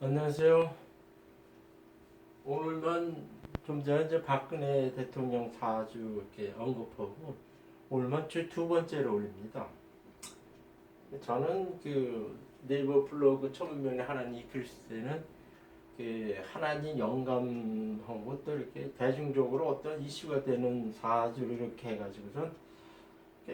안녕하세요. 오늘만 좀 전에 이제 박근혜 대통령 사주 이렇게 언급하고 오늘만 두 번째로 올립니다. 저는 그 네이버 블로그 1000명의 하나님 글쓰는 그 하나님 영감하고 또 이렇게 대중적으로 어떤 이슈가 되는 사주를 이렇게 해가지고선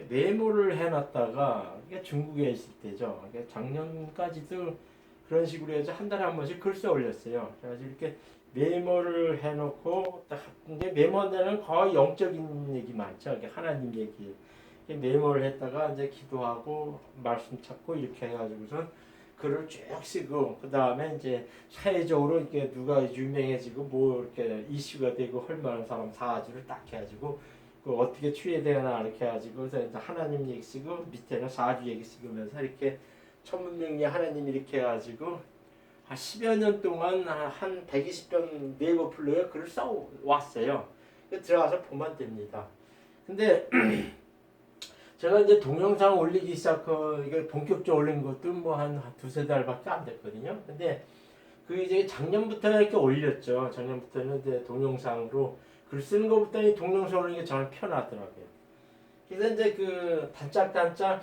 메모를 해놨다가 중국에 있을 때죠. 작년까지도 그런 식으로 해서 한 달에 한 번씩 글 써 올렸어요. 그래가지고 이렇게 메모를 해놓고 딱 이제 메모한다는 거의 영적인 얘기 많죠. 하나님 얘기. 메모를 했다가 이제 기도하고 말씀 찾고 이렇게 해가지고선 글을 쭉 쓰고 그 다음에 이제 사회적으로 이렇게 누가 유명해지고 뭐 이렇게 이슈가 되고 할 만한 사람 사주를 딱 해가지고 그 어떻게 취해되나 이렇게 해가지고 이제 하나님 얘기 쓰고 밑에는 사주 얘기 쓰면서 이렇게 천문명리 하나님 이렇게 해가지고 한 10여 년 동안 한 120편 네이버 플로에 글을 써 왔어요. 들어가서 보면 됩니다. 근데 제가 이제 동영상 올리기 시작하고 이게 본격적으로 올린 것도 뭐 한 두세 달밖에 안 됐거든요. 근데 그 이제 작년부터 이렇게 올렸죠. 작년부터는 이제 동영상으로 글 쓰는 것보다는 동영상 올리는 게 저는 편하더라고요. 그래서 이제 그 단짝단짝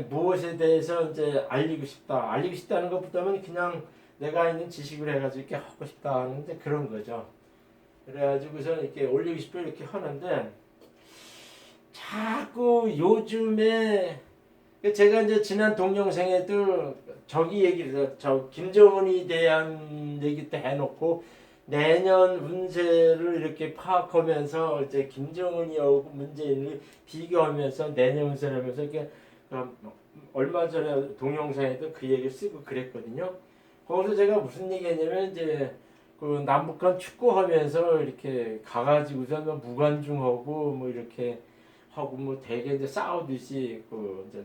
무엇에 대해서 이제 알리고 싶다. 알리고 싶다는 것보다는 그냥 내가 있는 지식을 해가지고 이렇게 하고 싶다 하는데 그런 거죠. 그래가지고서 이렇게 올리고 싶어 이렇게 하는데 자꾸 요즘에 제가 이제 지난 동영상에도 저기 얘기를 저 김정은에 대한 얘기도 해놓고 내년 운세를 이렇게 파악하면서 이제 김정은이하고 문재인을 비교하면서 내년 운세를 하면서 이렇게 얼마 전에 동영상에도 그 얘기를 쓰고 그랬거든요. 거기서 제가 무슨 얘기했냐면 이제 그 남북한 축구하면서 이렇게 가가지고서 뭐 무관중하고 뭐 이렇게 하고 뭐 되게 이제 싸우듯이 그 이제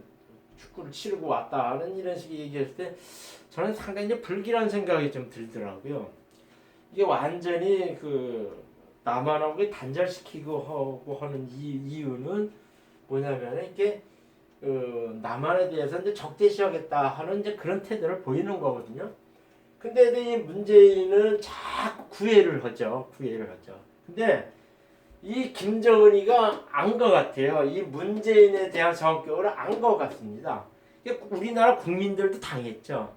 축구를 치르고 왔다 하는 이런 식의 얘기했을 때 저는 상당히 이제 불길한 생각이 좀 들더라고요. 이게 완전히 그 남한하고 단절시키고 하고 하는 이유는 뭐냐면 이게 남한에 대해서 이제 적대시하겠다 하는 이제 그런 태도를 보이는 거거든요. 근데 이 문재인은 자꾸 구애를 하죠. 구애를 하죠. 근데 이 김정은이가 안 것 같아요. 이 문재인에 대한 성격을 안 것 같습니다. 우리나라 국민들도 당했죠.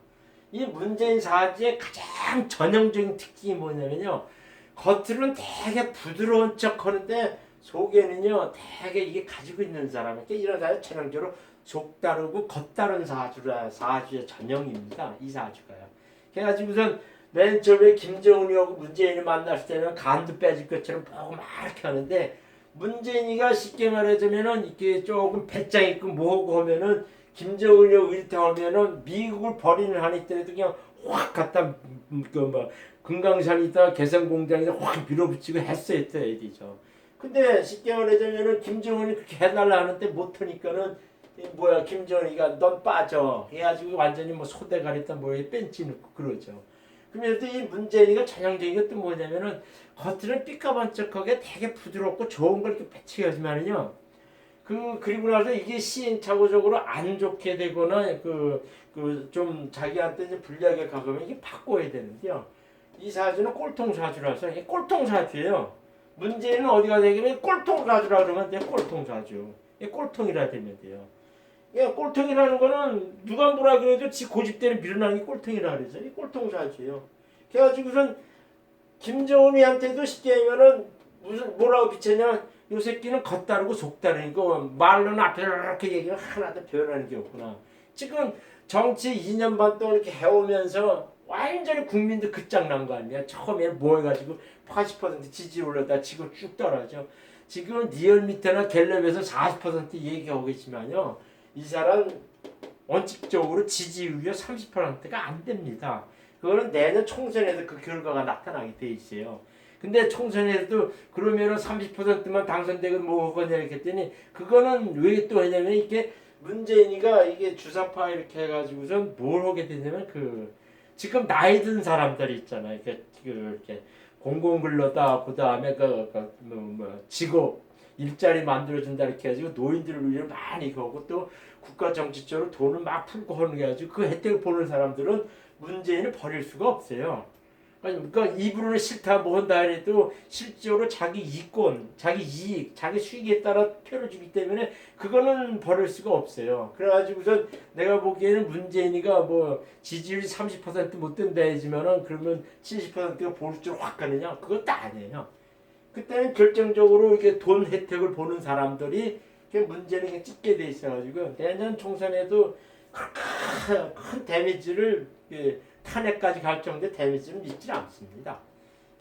이 문재인 사주의 가장 전형적인 특징이 뭐냐면요. 겉으로는 되게 부드러운 척 하는데 속에는요 되게 이게 가지고 있는 사람 이런 사람 전형적으로 속다르고 겉다른 사주의 전형입니다. 이 사주가요. 그래가지고선 맨 처음에 김정은이하고 문재인이 만났을 때는 간도 빼질 것처럼 보고 막 이렇게 하는데 문재인이가 쉽게 말하자면은 이렇게 조금 배짱 있고 뭐하고 하면은 김정은이하고 일테하면은 미국을 버리는 한이 있더라도 그냥 확 갖다 그뭐 금강산에 있다가 개성공장에서 확 밀어붙이고 했어야 되죠. 근데 쉽게 말하자면은 김정은이 그렇게 해달라 하는데 못하니까는 뭐야 김정은이가 넌 빠져 해가지고 완전히 뭐 소대 가리다 뭐에 뺀지 넣고 그러죠. 그러면서 이 문재인이가 전형적인 것도 뭐냐면은 겉으로는 삐까번쩍하게 되게 부드럽고 좋은 걸 이렇게 배치하지만은요. 그리고 나서 이게 시행착오적으로 안 좋게 되거나 좀 자기한테 이제 불리하게 가면 이게 바꿔야 되는데요. 이 사주는 꼴통 사주라서 이게 꼴통 사주예요. 문제는 어디가 되기면 꼴통 사주라 그러면 돼요. 꼴통 사주. 이게 꼴통이라 되면 돼요. 예, 꼴통이라는 거는 누가 뭐라 그래도 지 고집대로 밀어나는 게 꼴통이라 그러죠. 이 꼴통 사주예요. 그래가지고선 김정은이한테도 쉽게 하면은 무슨 뭐라고 비쳤냐? 요 새끼는 겉다르고 속다르니까 말로는 앞에 이렇게 얘기가 하나도 변하는 게 없구나. 지금 정치 2년 반 동안 이렇게 해오면서 완전히 국민들 끝장난 거 아니야. 처음에 뭐 해가지고 80% 지지율 올렸다 지금 쭉 떨어져. 지금 리얼미터나 갤럽에서 40% 얘기하고 계시면요. 이 사람 원칙적으로 지지율이 30%가 안 됩니다. 그거는 내년 총선에서 그 결과가 나타나게 돼 있어요. 근데 총선에서도 그러면은 30%만 당선되고 뭐 하거냐 이렇게 했더니 그거는 왜 또 하냐면 이게 문재인이가 이게 주사파 이렇게 해가지고선 뭘 하게 되냐면 지금 나이 든 사람들 있잖아요. 이렇게 공공근로다 그 다음에 직업 일자리 만들어준다 이렇게 해가지고 노인들을 위해 많이 하고 또 국가 정책적으로 돈을 막 풀고 하는 게 아주 그 혜택을 보는 사람들은 문재인을 버릴 수가 없어요. 그러니까 입으로는 싫다 뭐 한다 해도 실제로 자기 이권, 자기 이익, 자기 수익에 따라 표를 주기 때문에 그거는 버릴 수가 없어요. 그래가지고선 내가 보기에는 문재인이가 뭐 지지율이 30%못 된다 해지면은 그러면 70%가 보수적으로 확 가느냐? 그것도 아니에요. 그때는 결정적으로 이게 돈 혜택을 보는 사람들이 문제는 그냥 찍게 돼 있어가지고 내년 총선에도 큰 데미지를 탄핵까지 갈 정도의 데미지는 있지 않습니다.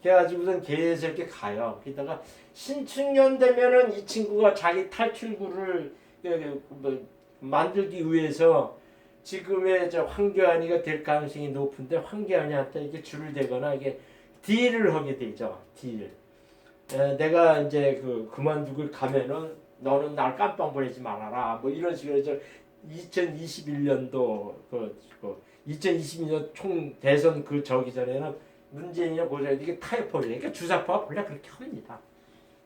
그래가지고선 계속 이렇게 가요. 게다가 신축년 되면은 이 친구가 자기 탈출구를 만들기 위해서 지금의 저 황교안이가 될 가능성이 높은데 황교안이한테 이게 줄을 대거나 이게 딜을 하게 되죠. 딜. 내가 이제 그만두고 가면은 너는 날 깜빵 보내지 말아라. 뭐 이런 식으로 2021년도 2022년 총 대선 저기 전에는 문재인이나 보자 이게 타협법이에요. 그러니까 주사파가 원래 그렇게 합니다.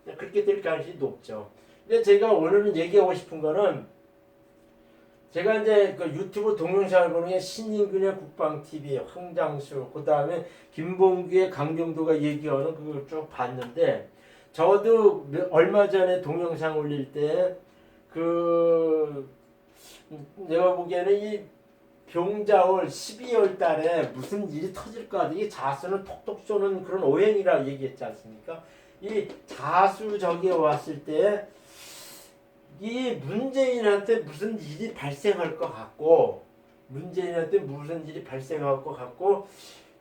그렇게 될 가능성이 높죠. 근데 제가 오늘은 얘기하고 싶은 거는 제가 이제 그 유튜브 동영상을 보는 게 신인근의 국방TV, 황장수, 그 다음에 김봉규의 강병도가 얘기하는 그걸 쭉 봤는데 저도 얼마 전에 동영상 올릴 때 내가 보기에는 이 병자월 12월 달에 무슨 일이 터질까 이게 자수는 톡톡 쏘는 그런 오행이라 얘기했지 않습니까? 이 자수 저기에 왔을 때 이 문재인한테 무슨 일이 발생할 것 같고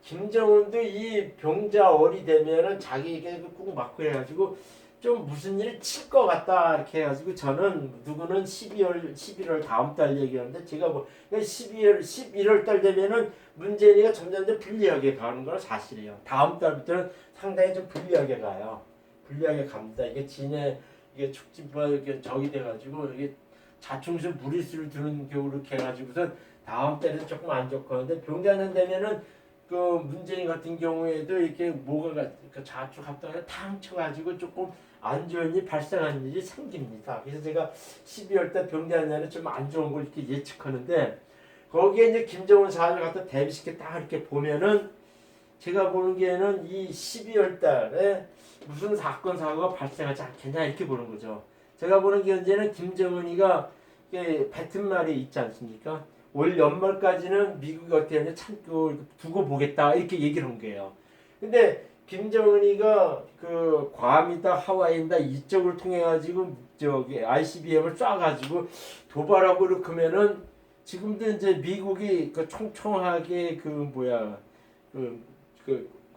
김정은도 이 병자월이 되면은 자기에게 꾹 맞고 해가지고 좀 무슨 일이 칠 것 같다 이렇게 해가지고 저는 누구는 11월 다음 달 얘기하는데 제가 뭐 11월 달 되면은 문재인이가 점점 불리하게 가는 건 사실이에요. 다음 달부터는 상당히 좀 불리하게 가요. 불리하게 갑니다. 이게 축진파 이렇게 적이 돼가지고 이게 자충수 무리수를 두는 경우로 해가지고선 다음 달에는 조금 안 좋고 하는데 병자년 되면은 그 문재인 같은 경우에도 이렇게 뭐가 자축합동에 탕 쳐가지고 조금 안 좋은 일이 발생하는 일이 생깁니다. 그래서 제가 12월 달 병자년에 좀 안 좋은 걸 이렇게 예측하는데 거기에 이제 김정은 사안을 갖다 대비시켜 딱 이렇게 보면은 제가 보는 게는 이 12월 달에 무슨 사건 사고가 발생하지 않겠냐 이렇게 보는 거죠. 제가 보는 게 현재는 김정은이가 뱉은 말이 있지 않습니까? 올 연말까지는 미국이 어떻게 하냐 참고 두고 보겠다 이렇게 얘기를 한 거예요. 근데 김정은이가 괌이다 하와이다 이쪽을 통해 가지고 저기 ICBM을 쏴가지고 도발하고 이렇게 하면은 지금도 이제 미국이 총총하게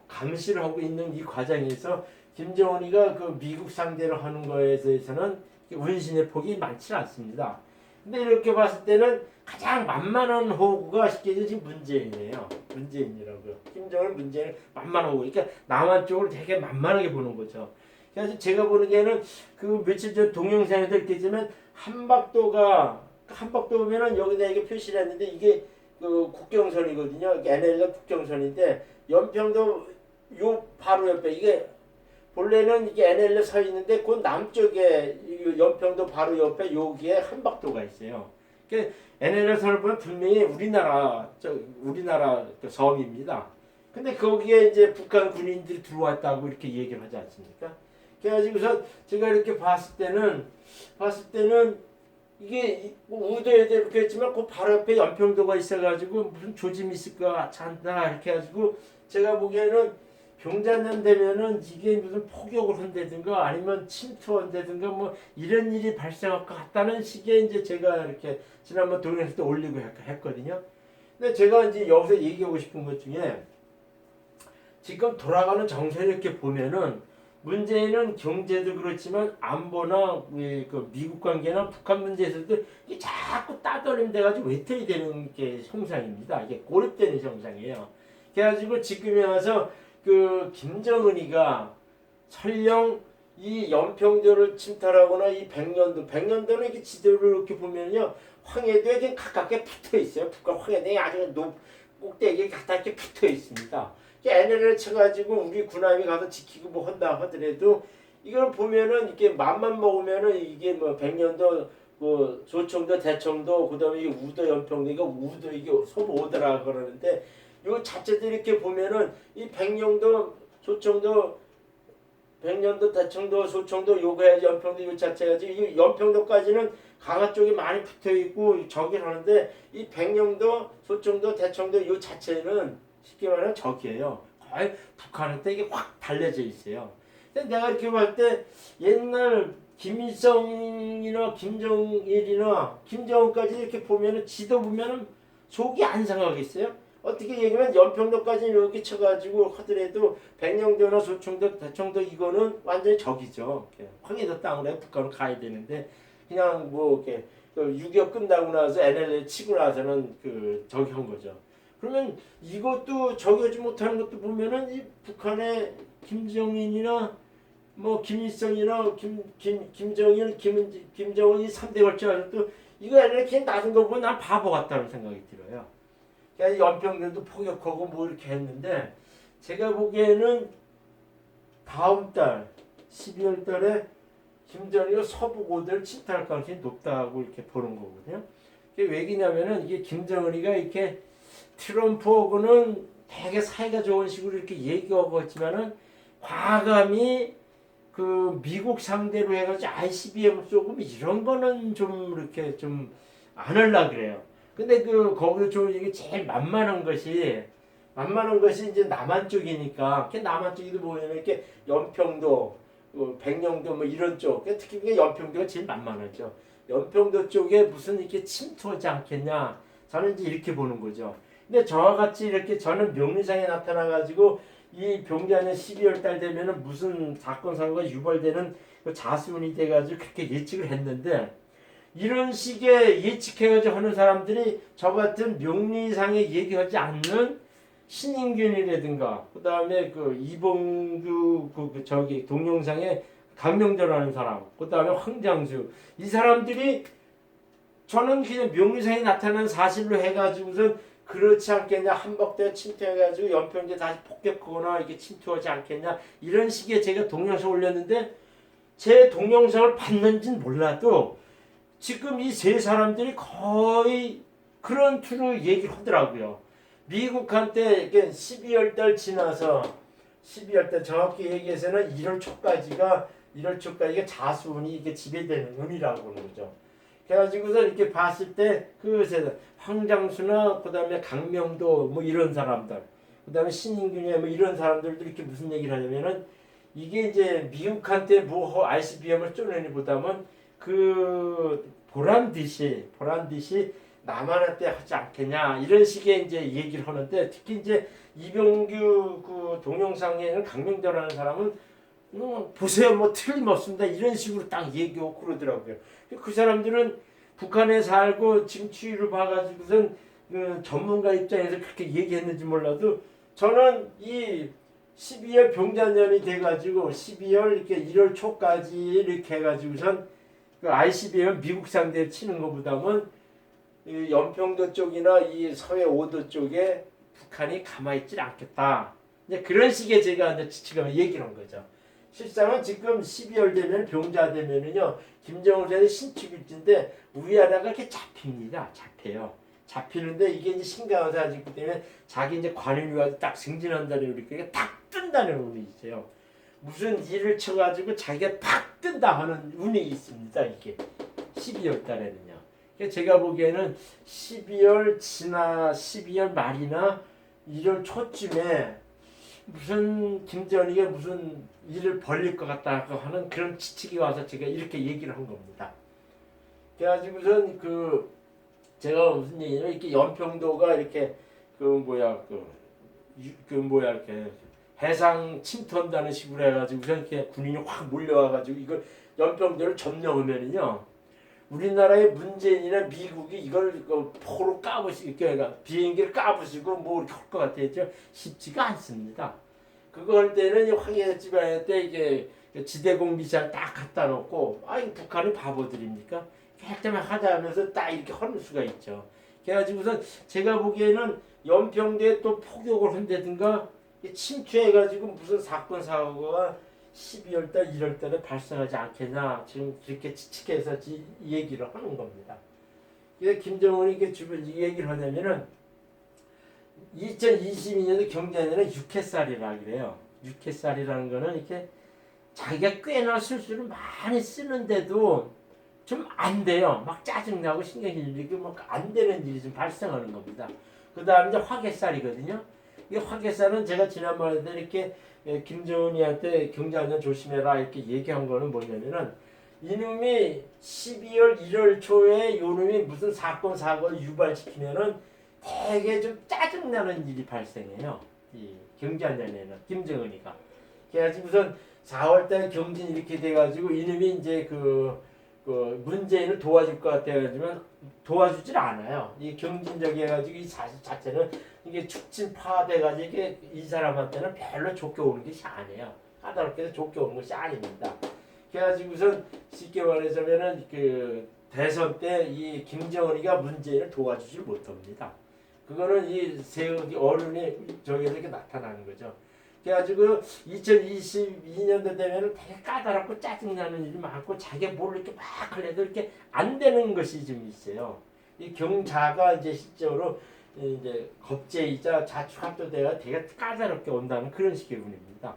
감시를 하고 있는 이 과정에서 김정은이가 미국 상대로 하는 거에 대해서는 운신의 폭이 많지 않습니다. 근데 이렇게 봤을 때는 가장 만만한 호구가 쉽게 얘기해서 지금 문재인이에요. 문재인이라고요. 김정은 문재인 만만한 호구. 그러니까 남한 쪽을 되게 만만하게 보는 거죠. 그래서 제가 보는 게는 며칠 전 동영상에도 있겠지만 한박도 보면은 여기다 이게 표시를 했는데 이게 국경선이거든요. NLL 국경선인데 연평도 요 바로 옆에 이게 본래는 이게 NLL 서 있는데 그 남쪽에 연평도 바로 옆에 여기에 한박도가 있어요. 그 NLL 선을 보면 분명히 우리나라 섬입니다. 근데 거기에 이제 북한 군인들이 들어왔다고 이렇게 얘기를 하지 않습니까? 그래가지고서 제가 이렇게 봤을 때는 이게 우도에도 이렇게 했지만 그 바로 옆에 연평도가 있어가지고 무슨 조짐이 있을 것 같지 않나 이렇게 해가지고 제가 보기에는 병자년 되면은 이게 무슨 폭격을 한다든가 아니면 침투한다든가 뭐 이런 일이 발생할 것 같다는 식의 이제 제가 이렇게 지난번 동영상 때 올리고 했거든요. 근데 제가 이제 여기서 얘기하고 싶은 것 중에 지금 돌아가는 정세를 이렇게 보면은 문제는 경제도 그렇지만 안보나 미국 관계나 북한 문제에서도 이게 자꾸 따돌림 돼가지고 외톨이 되는 게 형상입니다. 이게 고립되는 형상이에요. 그래가지고 지금에 와서 김정은이가 설령 이 연평도를 침탈하거나 이 백년도는 이게 지도를 이렇게 보면요 황해도에 그냥 가깝게 붙어 있어요. 북한 황해도에 아주 꼭대기에 갖다 이렇게 붙어 있습니다. NLL을 쳐가지고 우리 군함이 가서 지키고 뭐 한다 하더라도 이걸 보면은 이렇게 맘만 먹으면은 이게 뭐 백령도 그 소청도 대청도 그다음에 이게 우도 연평도 이거 우도 이게 서부 오더라 그러는데 요 자체도 이렇게 보면은 이 백령도 소청도 백령도 대청도 소청도 요게 연평도 요 자체가 지금 이 연평도까지는 강화 쪽이 많이 붙어 있고 저기를 하는데 이 백령도 소청도 대청도 요 자체는 쉽게 말하면 저기예요. 거의 북한한테 이게 확 달려져 있어요. 근데 내가 이렇게 볼 때 옛날 김일성이나 김정일이나 김정은까지 이렇게 보면은 지도 보면은 속이 안 상하겠어요? 어떻게 얘기하면 연평도까지 이렇게 쳐가지고 하더라도 백령도나 소청도 대청도 이거는 완전히 적이죠. 황해도 땅으로 북한으로 가야 되는데 그냥 뭐 이렇게 6.25 끝나고 나서 NLL 치고 나서는 그 저기 한 거죠. 그러면 이것도 저기하지 못하는 것도 보면은 이 북한의 김정인이나 뭐 김일성이나 김정일, 김정은이 3대 걸쳐가지고 이거 이렇게 낮은 거 보면 난 바보 같다는 생각이 들어요. 그러니까 연평도도 포격하고 뭐 이렇게 했는데 제가 보기에는 다음 달 12월 달에 김정일이 서부고대를 침탈할 가능성이 높다고 이렇게 보는 거거든요. 그게 왜냐면은 이게 김정은이가 이렇게 트럼프하고는 되게 사이가 좋은 식으로 이렇게 얘기하고 있지만은 과감히 그 미국 상대로 해가지고 ICBM 쏘고 이런 거는 좀 이렇게 좀 안 하려 그래요. 근데 그 거기서 좀 이게 제일 만만한 것이 이제 남한 쪽이니까 그 남한 쪽에도 뭐냐면 이렇게 연평도, 백령도 뭐 이런 쪽, 특히 그게 연평도가 제일 만만하죠. 연평도 쪽에 무슨 이렇게 침투하지 않겠냐? 저는 이제 이렇게 보는 거죠. 근데 저와 같이 이렇게 저는 명리상에 나타나가지고 이 병자년 12월 달 되면은 무슨 사건 사고가 유발되는 그 자수운이 돼가지고 그렇게 예측을 했는데 이런 식의 예측해가지고 하는 사람들이 저 같은 명리상에 얘기하지 않는 신인균이라든가 그 다음에 그 이봉규 그 저기 동영상에 강명절하는 사람 그 다음에 황장수 이 사람들이 저는 그냥 명리상에 나타난 사실로 해가지고선 그렇지 않겠냐 한박대 침투해가지고 연평도에 다시 폭격하거나 이렇게 침투하지 않겠냐 이런 식의 제가 동영상 올렸는데 제 동영상을 봤는지는 몰라도 지금 이 세 사람들이 거의 그런 투로 얘기를 하더라고요. 미국한테 12월 달 지나서 12월 달 정확히 얘기해서는 1월 초까지가 자수운이 이게 지배되는 운이라고 그러는 거죠. 그래가지고서 이렇게 봤을 때 그 황장수나 그다음에 강명도 뭐 이런 사람들, 그다음에 신인균이 뭐 이런 사람들도 이렇게 무슨 얘기를 하냐면은 이게 이제 미국한테 뭐 ICBM을 쏘는 보다는 그 보란 듯이 남한한테 하지 않겠냐 이런 식의 이제 얘기를 하는데 특히 이제 이병규 그 동영상에는 강명도라는 사람은 보세요 뭐 틀림없습니다 이런 식으로 딱 얘기하고 그러더라고요. 그 사람들은 북한에 살고 지금 추이를 봐가지고선 그 전문가 입장에서 그렇게 얘기했는지 몰라도 저는 이 12월 병자년이 돼가지고 12월 이렇게 1월 초까지 이렇게 해가지고선 그 ICBM 미국 상대로 치는 것보다는 이 연평도 쪽이나 이 서해 5도 쪽에 북한이 가만히 있질 않겠다. 이제 그런 식의 제가 이제 지금 얘기를 한 거죠. 실상은 지금 12월 되면 병자 되면은요 김정은 선생의 신축일지인데 위아래가 이렇게 잡혀요. 잡히는데 이게 이제 신강한 사진이기 때문에 자기 이제 관인이 딱 승진한다는 우리가 딱 뜬다는 운이 있어요. 무슨 일을 쳐가지고 자기가 팍 뜬다 하는 운이 있습니다. 이게 12월 달에는요. 제가 보기에는 12월 말이나 1월 초쯤에 무슨 김정은이가 무슨 일을 벌릴 것 같다고 하는 그런 지식이 와서 제가 이렇게 얘기를 한 겁니다. 그래가지고선 제가 무슨 얘기냐면 이렇게 연평도가 이렇게 이렇게 해상 침투한다는 식으로 해가지고 우선 이렇게 군인이 확 몰려와가지고 이걸 연평도를 점령하면은요 우리나라의 문재인이나 미국이 이걸 포로 까부시고 그러니까 비행기를 까부시고 뭐 이렇게 할 것 같아요. 쉽지가 않습니다. 그거 할 때는 황해 지방에 때 이게 지대공 미사일 딱 갖다 놓고 북한이 바보들입니까? 할 때만 하자 하면서 딱 이렇게 하는 수가 있죠. 그래가지고선 제가 보기에는 연평도에 또 폭격을 한다든가 침투해가지고 무슨 사건 사고가 12월 달, 1월 달에 발생하지 않겠냐 지금 그렇게 추측해서 이 얘기를 하는 겁니다. 그래서 김정은이 이게 주변 이 얘기를 하냐면은 2022년도 경제년에는 6회살이라 그래요. 6회살이라는 거는 이렇게 자기가 꽤나 술수를 많이 쓰는데도 좀 안 돼요. 막 짜증나고 신경이 일리고 막 안 되는 일이 좀 발생하는 겁니다. 그 다음에 이제 화개살이거든요. 이 화개살은 제가 지난번에도 이렇게 김정은이한테 경제안전 조심해라 이렇게 얘기한 거는 뭐냐면은 이놈이 12월 1월 초에 요놈이 무슨 사건 사고를 유발시키면은 되게 좀 짜증나는 일이 발생해요. 이 경제안전에는 김정은이가. 그래가지고 우선 4월달 경진 이렇게 돼가지고 이놈이 이제 그 문재인을 도와줄 것 같아가지고 도와주질 않아요. 이 경진적이 해가지고 이 사실 자체는 이게 축진파돼가지고 이게 이 사람한테는 별로 좋게 오는 것이 아니에요. 까다롭게도 좋게 오는 것이 아닙니다. 그래가지고선 쉽게 말하자면은 그 대선 때 이 김정은이가 문재인을 도와주질 못합니다. 그거는 이 세력이 어른이 저기서 이렇게 나타나는 거죠. 그래가지고 2022년도 되면은 되게 까다롭고 짜증나는 일이 많고 자기가 뭘 이렇게 막 하려도 이렇게 안 되는 것이 좀 있어요. 이 경자가 이제 실제로 이제 겁제이자 자축합도대가 되게 까다롭게 온다는 그런 식의 운입니다.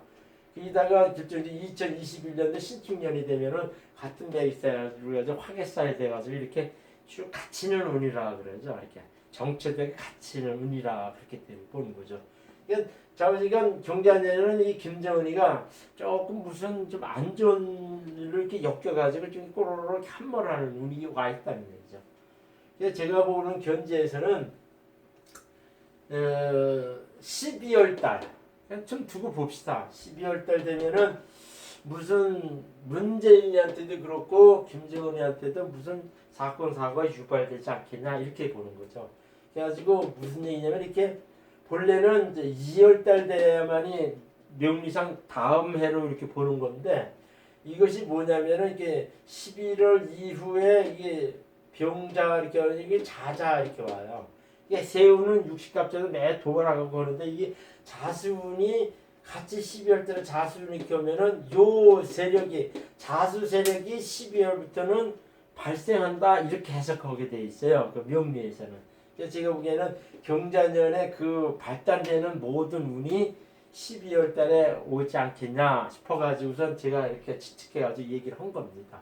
이다가 결정 2021년도 신축년이 되면은 같은 데있어야 가지고 화개살이 돼가지고 이렇게 쭉 갇히는 운이라 그러죠. 이렇게 정체되게 갇히는 운이라 그렇게 보는 거죠. 그러니까 자우지간 경제안전에는 이 김정은이가 조금 무슨 좀 안 좋은 일을 이렇게 엮여가지고 좀 꼬로로 함몰하는 운이 와 있다는 얘기죠. 그래서 제가 보는 견제에서는 12월 달 그냥 좀 두고 봅시다. 12월 달 되면은 무슨 문재인한테도 그렇고 김정은이한테도 무슨 사건 사고가 유발되지 않겠냐 이렇게 보는 거죠. 그래가지고 무슨 얘기냐면 이렇게 본래는 이제 2월 달 돼야만이 명리상 다음 해로 이렇게 보는 건데 이것이 뭐냐면은 이게 11월 이후에 이게 병자 이렇게 이게 자자 이렇게 와요. 이게 새우는 60갑자도 매 돌아가고 하는데 이게 자수운이 같이 12월 달에 자수운이 이렇게 오면은 요 세력이 자수 세력이 12월부터는 발생한다 이렇게 해석하게 돼 있어요. 그 명리에서는. 그래서 제가 보기에는 경자년에 그 발단되는 모든 운이 12월 달에 오지 않겠냐 싶어가지고선 제가 이렇게 추측해가지고 얘기를 한 겁니다.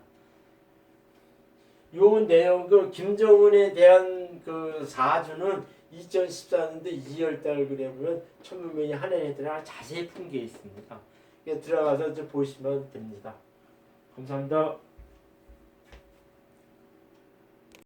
요 내용, 그 김정은에 대한 그 사주는 2014년도 2월 달 그래 보면 천문명이 하늘에 들어가 자세히 푼 게 있습니다. 들어가서 좀 보시면 됩니다. 감사합니다.